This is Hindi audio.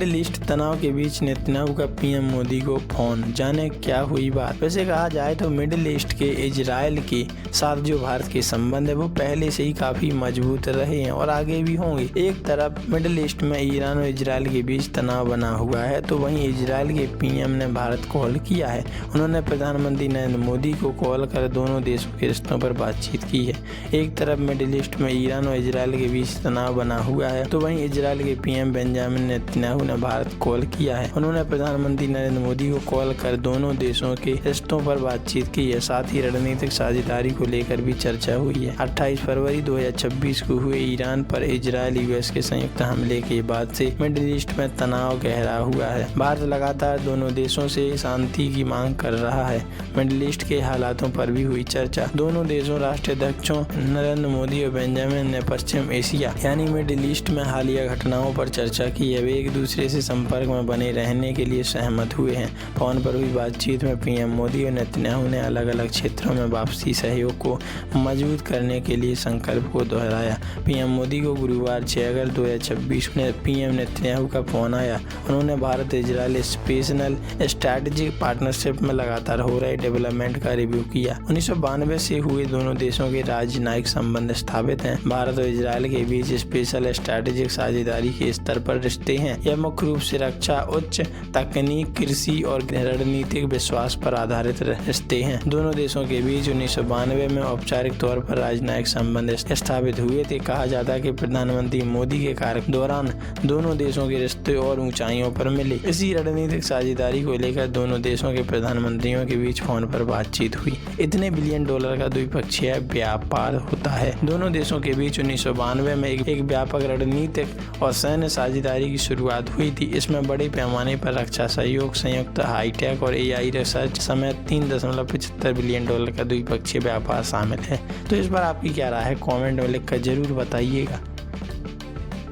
मिडिल ईस्ट तनाव के बीच नेतन्याहू का पीएम मोदी को फोन, जाने क्या हुई बात। वैसे कहा जाए तो मिडिल ईस्ट के इजराइल के साथ जो भारत के संबंध है वो पहले से ही काफी मजबूत रहे हैं और आगे भी होंगे। एक तरफ मिडिल ईस्ट में ईरान और इजराइल के बीच तनाव बना हुआ है, तो वहीं इजराइल के पीएम ने भारत को कॉल किया है। उन्होंने प्रधानमंत्री नरेंद्र मोदी को कॉल कर दोनों देशों के रिश्तों पर बातचीत की है। एक तरफ मिडिल ईस्ट में ईरान और इजराइल के बीच तनाव बना हुआ है, तो वहीं इजराइल के पीएम बेंजामिन नेतन्याहू ने भारत को कॉल किया है। उन्होंने प्रधानमंत्री नरेंद्र मोदी को कॉल कर दोनों देशों के रिश्तों पर बातचीत की है। साथ ही रणनीतिक साझेदारी को लेकर भी चर्चा हुई है। 28 फरवरी 2026 को हुए ईरान पर इजराइल यूएस के संयुक्त हमले के बाद से मिडिल ईस्ट में तनाव गहरा हुआ है। भारत लगातार दोनों देशों से शांति की मांग कर रहा है। मिडिल ईस्ट के हालातों पर भी हुई चर्चा। दोनों देशों राष्ट्राध्यक्षों नरेंद्र मोदी और बेंजामिन ने पश्चिम एशिया यानी मिडिल ईस्ट में हालिया घटनाओं पर चर्चा की है। वे एक दूसरे से संपर्क में बने रहने के लिए सहमत हुए हैं। फोन पर हुई बातचीत में पीएम मोदी और नेतन्याहू ने अलग अलग क्षेत्रों में आपसी सहयोग को मजबूत करने के लिए संकल्प को दोहराया। पीएम मोदी को गुरुवार 6 अगस्त 2026 में पीएम नेतन्याहू का फोन आया। उन्होंने Bharat Israel special strategic partnership में लगातार हो रहे डेवलपमेंट का रिव्यू किया। 1992 से हुए दोनों देशों के राजनयिक संबंध स्थापित हैं। भारत और इजराइल के बीच स्पेशल स्ट्रैटेजिक साझेदारी के स्तर पर रिश्ते हैं। यह मुख्य रूप से रक्षा, उच्च तकनीक, कृषि और रणनीतिक विश्वास पर आधारित रिश्ते हैं। दोनों देशों के बीच 1992 में औपचारिक तौर पर राजनयिक संबंध स्थापित हुए थे। कहा जाता है कि प्रधानमंत्री मोदी के कार्यकाल दौरान दोनों देशों के रिश्ते और ऊंचाइयों पर मिले। इसी रणनीतिक साझेदारी को लेकर दोनों देशों के प्रधानमंत्रियों के बीच फोन पर बातचीत हुई। इतने बिलियन डॉलर का द्विपक्षीय व्यापार होता है। दोनों देशों के बीच 1992 में एक व्यापक रणनीतिक और सैन्य साझेदारी की शुरुआत हुई थी। इसमें बड़े पैमाने पर रक्षा सहयोग, संयुक्त हाईटेक और एआई रिसर्च समेत 3.75 बिलियन डॉलर का द्विपक्षीय व्यापार शामिल है। तो इस पर आपकी क्या राय है, कमेंट में लिखकर जरूर बताइएगा।